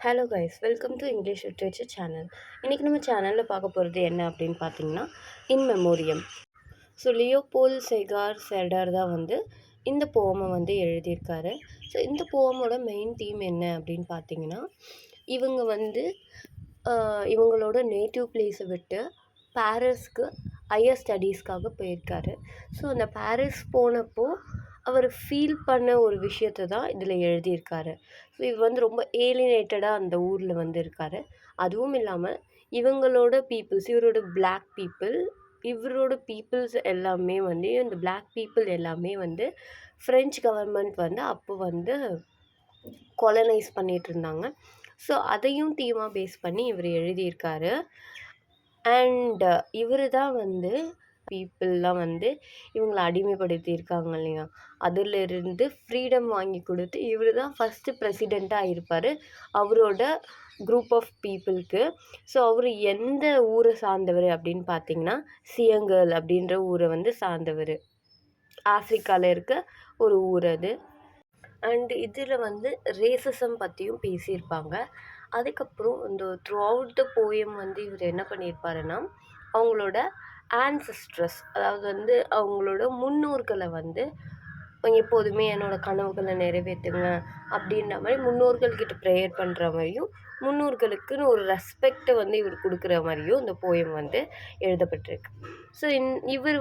Hello guys, welcome to English literature channel. இன்றைக்கி நம்ம சேனலில் பார்க்க போகிறது என்ன அப்படின்னு பார்த்தீங்கன்னா, இன் மெமோரியம். ஸோ லியோபோல் செகார் செடார் தான் இந்த போமை எழுதியிருக்காரு. ஸோ இந்த போமோட மெயின் தீம் என்ன அப்படின்னு பார்த்தீங்கன்னா, இவங்க இவங்களோட நேட்டிவ் பிளேஸை விட்டு பாரிஸ்க்கு ஹையர் ஸ்டடீஸ்க்காக போயிருக்காரு. ஸோ அந்த பாரிஸ் போனப்போ அவர் ஃபீல் பண்ண ஒரு விஷயத்தை தான் இதில் எழுதியிருக்காரு. ஸோ இவர் ரொம்ப ஏலினேட்டடாக அந்த ஊரில் இருக்கார். அதுவும் இல்லாமல் இவங்களோட பீப்புள்ஸ், இவரோட பிளாக் பீப்புள், இவரோட பீப்புள்ஸ் எல்லாமே இந்த பிளாக் பீப்புள் எல்லாமே ஃப்ரெஞ்ச் கவர்மெண்ட் அப்போ கொலனைஸ் பண்ணிகிட்டு இருந்தாங்க. ஸோ அதையும் தீமாக பேஸ் பண்ணி இவர் எழுதியிருக்காரு. அண்ட் இவர் தான் பீப்புளெலாம் இவங்களை அடிமைப்படுத்தியிருக்காங்க இல்லையா, அதிலிருந்து ஃப்ரீடம் வாங்கி கொடுத்து இவர் தான் ஃபஸ்ட்டு ப்ரெசிடெண்ட்டாக இருப்பார் அவரோட குரூப் ஆஃப் பீப்புளுக்கு. ஸோ அவர் எந்த ஊரை சார்ந்தவர் அப்படின்னு பார்த்தீங்கன்னா, சியங்கல் அப்படின்ற ஊரை சார்ந்தவர். ஆஃப்ரிக்காவில் இருக்க ஒரு ஊர் அது. அண்ட் இதில் ரேசிசம் பற்றியும் பேசியிருப்பாங்க. அதுக்கப்புறம் இந்த த்ரூ அவுட் த போயம் இவர் என்ன பண்ணியிருப்பாருன்னா, அவங்களோட ஆன்செஸ்ட்ரஸ், அதாவது அவங்களோட முன்னோர்களை எப்போதுமே என்னோடய கனவுகளை நிறைவேற்றுங்க அப்படின்ற மாதிரி முன்னோர்கள்கிட்ட ப்ரேயர் பண்ணுற மாதிரியும், முன்னோர்களுக்குன்னு ஒரு ரெஸ்பெக்டை இவர் கொடுக்குற மாதிரியும் இந்த போயம் எழுதப்பட்டிருக்கு. ஸோ இவர்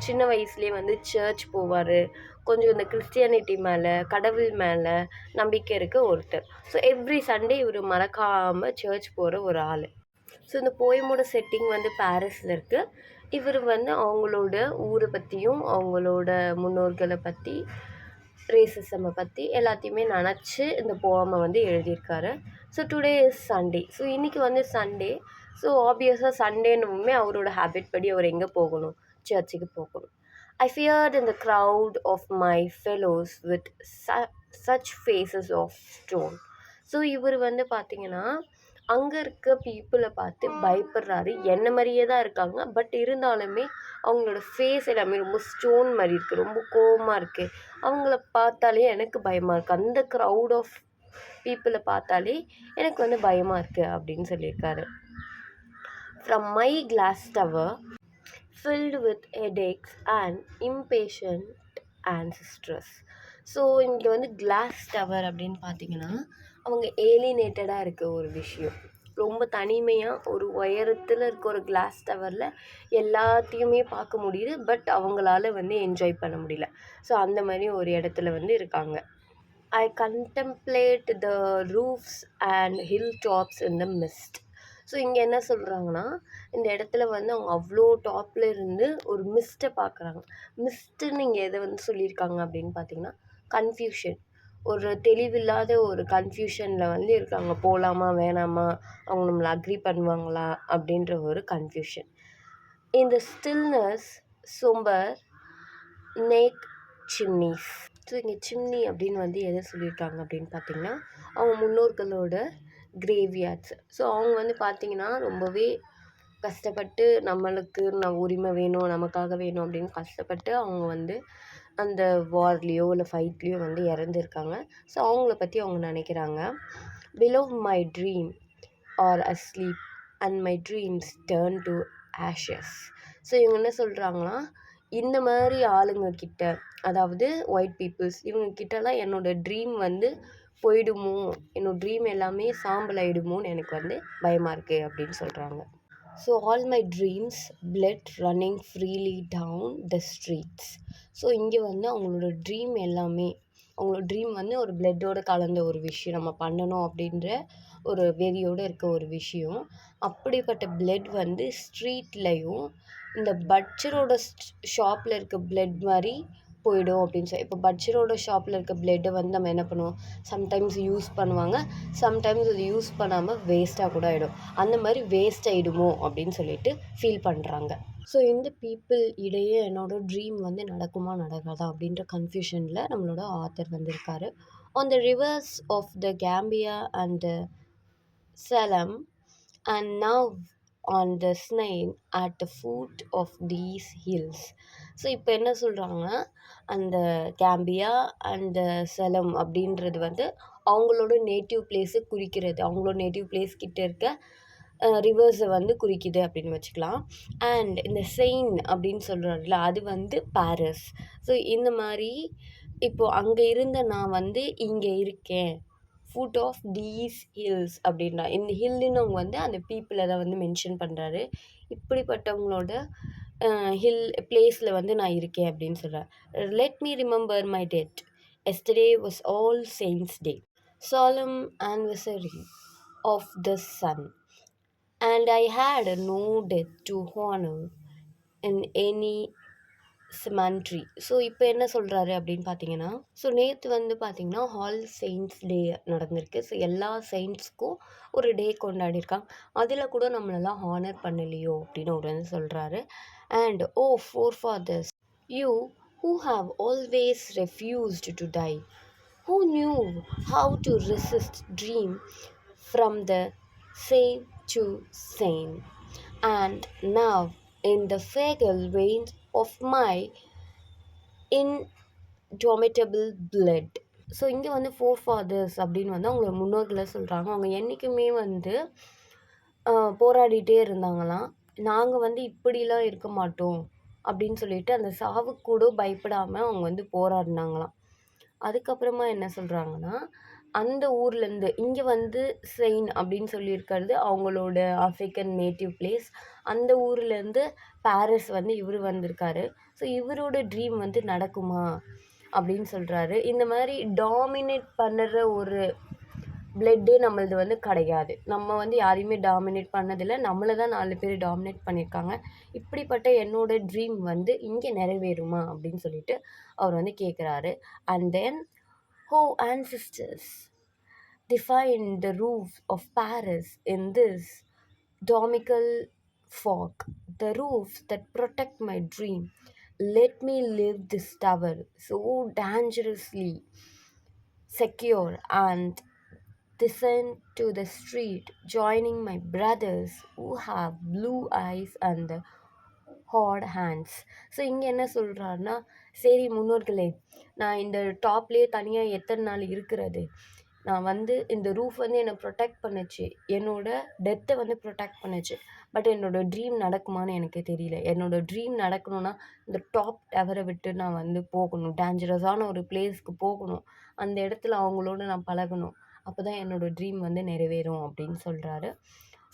சின்ன வயசுலேயே சர்ச் போவார். கொஞ்சம் இந்த கிறிஸ்டியானிட்டி மேலே, கடவுள் மேலே நம்பிக்கை இருக்க ஒருத்தர். ஸோ எவ்ரி சண்டே இவர் மறக்காமல் சர்ச் போகிற ஒரு ஆள். ஸோ இந்த போயமோட செட்டிங் பாரிஸில் இருக்குது. இவர் அவங்களோட ஊரை பற்றியும், அவங்களோட முன்னோர்களை பற்றி, ரேசிசமை பற்றி எல்லாத்தையுமே நினச்சி இந்த போயமை எழுதியிருக்காரு. So today is Sunday. So இன்றைக்கி சண்டே. ஸோ ஆப்வியஸாக சண்டேன்னுமே அவரோட ஹேபிட் படி அவர் எங்கே போகணும்? சர்ச்சுக்கு போகணும். I feared in the crowd of my fellows with such faces of stone. So இவர் பார்த்தீங்கன்னா, அங்கே இருக்க பீப்புளை பார்த்து பயப்படுறாரு. என்ன மாதிரியே தான் இருக்காங்க, பட் இருந்தாலுமே அவங்களோட ஃபேஸ் எல்லாமே ரொம்ப ஸ்டோன் மாதிரி இருக்குது, ரொம்ப கோவமாக இருக்குது. அவங்கள பார்த்தாலே எனக்கு பயமாக இருக்குது, அந்த க்ரௌட் ஆஃப் பீப்புளை பார்த்தாலே எனக்கு பயமாக இருக்குது அப்படின்னு சொல்லியிருக்காரு. From my glass tower filled with headaches and impatient ancestors. So இங்கே கிளாஸ் டவர் அப்படின்னு பார்த்தீங்கன்னா, அவங்க ஏலினேட்டடாக இருக்க ஒரு விஷயம். ரொம்ப தனிமையாக ஒரு உயரத்தில் இருக்க ஒரு கிளாஸ் டவரில் எல்லாத்தையுமே பார்க்க முடியுது, பட் அவங்களால என்ஜாய் பண்ண முடியல. ஸோ அந்த மாதிரி ஒரு இடத்துல இருக்காங்க. I contemplate the roofs and hilltops in the mist. So இங்கே என்ன சொல்கிறாங்கன்னா, இந்த இடத்துல அவங்க அவ்வளோ டாப்பில் இருந்து ஒரு மிஸ்ட்டை பார்க்குறாங்க. மிஸ்ட்டுன்னு இங்கே எதை சொல்லியிருக்காங்க அப்படின்னு பார்த்தீங்கன்னா, கன்ஃபியூஷன். ஒரு தெளிவில்லாத ஒரு கன்ஃபியூஷனில் இருக்காங்க. போகலாமா வேணாமா, அவங்க நம்மளை அக்ரி பண்ணுவாங்களா அப்படின்ற ஒரு கன்ஃபியூஷன். இந்த ஸ்டில்னஸ் சொம்பர் நேக் சிம்னிஸ். ஸோ இங்கே சிம்னி அப்படின்னு எதை சொல்லியிருக்காங்க அப்படின்னு பார்த்தீங்கன்னா, அவங்க முன்னோர்களோட கிரேவ்யார்ட்ஸ். ஸோ அவங்க பார்த்திங்கன்னா ரொம்பவே கஷ்டப்பட்டு நம்மளுக்கு உரிமை வேணும், நமக்காக வேணும் அப்படின்னு கஷ்டப்பட்டு அவங்க அந்த வார்லேயோ இல்லை ஃபைட்லேயோ இறந்துருக்காங்க. ஸோ அவங்கள பற்றி அவங்க நினைக்கிறாங்க. Below my dream are asleep and my dreams turn to ashes. So இவங்க என்ன சொல்கிறாங்கன்னா, இந்த மாதிரி ஆளுங்கக்கிட்ட, அதாவது ஒயிட் பீப்புள்ஸ், இவங்கக்கிட்டலாம் என்னோடய ட்ரீம் போயிடுமோ, என்னோடய ட்ரீம் எல்லாமே சாம்பல் ஆகிடுமோன்னு எனக்கு பயமாக இருக்குது அப்படின்னு சொல்கிறாங்க. So all my dreams blood running freely down the streets. So இங்கே அவங்களோட ட்ரீம் எல்லாமே, அவங்களோட ட்ரீம் ஒரு பிளட்டோடு கலந்த ஒரு விஷயம், நம்ம பண்ணணும் அப்படின்ற ஒரு வெறியோடு இருக்க ஒரு விஷயம். அப்படிப்பட்ட பிளட் ஸ்ட்ரீட்லேயும் இந்த பட்சரோட ஷாப்பில் இருக்க பிளட் மாதிரி போயிடும் அப்படின்னு சொல்லி. இப்போ பட்சரோட ஷாப்பில் இருக்க பிளட்டை நம்ம என்ன பண்ணுவோம், சம்டைம்ஸ் யூஸ் பண்ணுவாங்க, சம்டைம்ஸ் அது யூஸ் பண்ணாமல் வேஸ்ட்டாக கூட ஆகிடும். அந்த மாதிரி வேஸ்ட் ஆகிடுமோ அப்படின்னு சொல்லிட்டு ஃபீல் பண்ணுறாங்க. ஸோ இந்த பீப்புள் இடையே என்னோடய ட்ரீம் நடக்குமா நடக்காதா அப்படின்ற கன்ஃபியூஷனில் நம்மளோட ஆத்தர் இருக்கார். On the rivers of the Gambia and Saloum and now on the snail at the foot of these hills. ஸோ இப்போ என்ன சொல்கிறாங்கன்னா, அந்த கேம்பியா அண்ட் சேலம் அப்படின்றது அவங்களோட நேட்டிவ் பிளேஸை குறிக்கிறது. அவங்களோட நேட்டிவ் பிளேஸ் கிட்ட இருக்க ரிவர்ஸை வந்து குறிக்குது அப்படின்னு வச்சுக்கலாம். அண்ட் இந்த செயின் அப்படின்னு சொல்கிறோம்ல, அது வந்து பாரிஸ். ஸோ இந்த மாதிரி இப்போது அங்கே இருந்த நான் வந்து இங்கே இருக்கேன். ஃபுட் ஆஃப் தீஸ் ஹில்ஸ் அப்படின்னா, இந்த ஹில்லுன்னு அவங்க வந்து அந்த பீப்புளை தான் வந்து மென்ஷன் பண்ணுறாரு. இப்படிப்பட்டவங்களோட ஹில் பிளேஸில் வந்து நான் இருக்கேன் அப்படின்னு சொல்கிறேன். Let me remember my death. Yesterday was all saints day, solemn anniversary of the sun, and I had no death to honor in any cemetery. So இப்போ என்ன சொல்கிறாரு அப்படின்னு பார்த்தீங்கன்னா, ஸோ நேற்று வந்து பார்த்தீங்கன்னா ஆல் செயின்ட்ஸ் டே நடந்திருக்கு. ஸோ எல்லா செயின்ட்ஸ்க்கும் ஒரு டே கொண்டாடியிருக்காங்க. அதில் கூட நம்மளெல்லாம் ஹானர் பண்ணலையோ அப்படின்னு அவர் வந்து சொல்கிறாரு. And O forefathers, you who have always refused to die, who knew how to resist dream from the same to same, and now in the fatal veins of my indomitable blood. So இங்கே வந்து four fathers அப்படின்னு வந்து அவங்க முன்னோர்களை சொல்கிறாங்க. அவங்க என்றைக்குமே வந்து போராடிட்டே இருந்தாங்களாம். நாங்கள் வந்து இப்படிலாம் இருக்க மாட்டோம் அப்படின்னு சொல்லிட்டு அந்த சாவுக்கு கூட பயப்படாமல் அவங்க வந்து போராடினாங்களாம். அதுக்கப்புறமா என்ன சொல்கிறாங்கன்னா, அந்த ஊர்லேருந்து இங்கே வந்து செயின் அப்படின்னு சொல்லியிருக்கிறது அவங்களோட ஆஃப்ரிக்கன் நேட்டிவ் பிளேஸ். அந்த ஊர்லேருந்து பாரிஸ் வந்து இவர் வந்திருக்காரு. ஸோ இவரோட ட்ரீம் வந்து நடக்குமா அப்படின்னு சொல்கிறாரு. இந்த மாதிரி டாமினேட் பண்ணுற ஒரு பிளட்டே நம்மளது வந்து கிடையாது. நம்ம வந்து யாரையுமே டாமினேட் பண்ணதில்லை. நம்மளை தான் 4 பேர் டாமினேட் பண்ணியிருக்காங்க. இப்படிப்பட்ட என்னோட ட்ரீம் வந்து இங்கே நிறைவேறுமா அப்படின்னு சொல்லிட்டு அவர் வந்து கேட்குறாரு. And then "Oh ancestors, define the roof of Paris in this domical fog, the roofs that protect my dream. Let me leave this tower so dangerously secure and descend to the street, joining my brothers who have blue eyes and hard hands." So இங்கே என்ன சொல்கிறாருன்னா, சரி முன்னோர்களே, நான் இந்த டாப்லேயே தனியாக எத்தனை நாள் இருக்கிறது? நான் வந்து இந்த ரூஃப் வந்து என்னை ப்ரொடெக்ட் பண்ணுச்சு, என்னோட டெத்தை வந்து ப்ரொடெக்ட் பண்ணுச்சு. பட் என்னோடய ட்ரீம் நடக்குமான்னு எனக்கு தெரியல. என்னோடய ட்ரீம் நடக்கணும்னா இந்த டாப் டவரை விட்டு நான் வந்து போகணும், டேஞ்சரஸான ஒரு பிளேஸ்க்கு போகணும், அந்த இடத்துல அவங்களோட நான் பழகணும். அப்போ தான் என்னோடய ட்ரீம் வந்து நிறைவேறும் அப்படின்னு சொல்கிறாரு.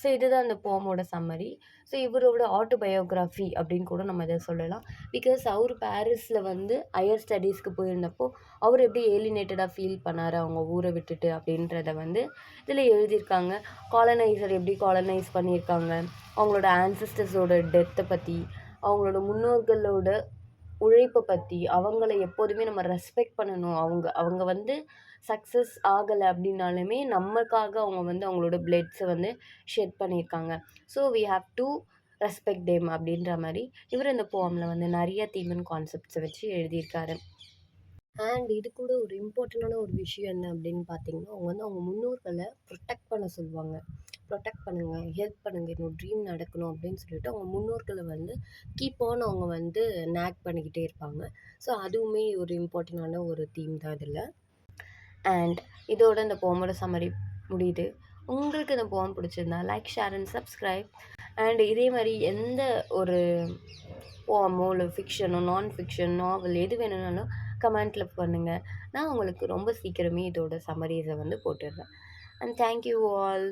ஸோ இதுதான் அந்த போமோட சம்மரி. ஸோ இவரோட ஆட்டோபயோகிராஃபி அப்படின்னு கூட நம்ம இதை சொல்லலாம். பிகாஸ் அவர் பாரிஸில் வந்து ஹையர் ஸ்டடீஸ்க்கு போயிருந்தப்போ அவர் எப்படி ஏலினேட்டடாக ஃபீல் பண்ணார் அவங்க ஊரை விட்டுட்டு அப்படின்றத வந்து இதில் எழுதியிருக்காங்க. காலனைசர் எப்படி காலனைஸ் பண்ணியிருக்காங்க, அவங்களோட ஆன்சிஸ்டர்ஸோட டெத்தை பற்றி, அவங்களோட முன்னோர்களோட உழைப்பை பற்றி, அவங்கள எப்போதுமே நம்ம ரெஸ்பெக்ட் பண்ணணும். அவங்க வந்து சக்ஸஸ் ஆகலை அப்படின்னாலுமே நமக்காக அவங்க வந்து அவங்களோட பிளட்ஸை வந்து ஷெட் பண்ணியிருக்காங்க. So we have to respect them அப்படின்ற மாதிரி இவர் இந்த போமில் வந்து நிறைய தீம் அண்ட் கான்செப்ட்ஸை வச்சு எழுதியிருக்காரு. அண்ட் இது கூட ஒரு இம்பார்ட்டண்டான ஒரு விஷயம் என்ன அப்படின்னு பார்த்தீங்கன்னா, அவங்க வந்து அவங்க முன்னோர்களை ப்ரொடெக்ட் பண்ண சொல்லுவாங்க. ப்ரொடெக்ட் பண்ணுங்கள், ஹெல்ப் பண்ணுங்கள், என்னோட ட்ரீம் நடக்கணும் அப்படின்னு சொல்லிட்டு அவங்க முன்னோர்களை வந்து கீப் ஆன் அவங்க வந்து நேக் பண்ணிக்கிட்டே இருப்பாங்க. ஸோ அதுவுமே ஒரு இம்பார்ட்டண்டான ஒரு தீம் தான் இதில். அண்ட் இதோட இந்த போமோட சம்மரி முடியுது. உங்களுக்கு இந்த போம் பிடிச்சிருந்தா like, share and subscribe. And இதே மாதிரி எந்த ஒரு போமோ இல்லை ஃபிக்ஷனோ, நான் ஃபிக்ஷன், நாவல் எது வேணும்னாலும் கமெண்ட்டில் பண்ணுங்கள். நான் உங்களுக்கு ரொம்ப சீக்கிரமே இதோட சம்மரீஸை வந்து போட்டுடுறேன். And thank you all.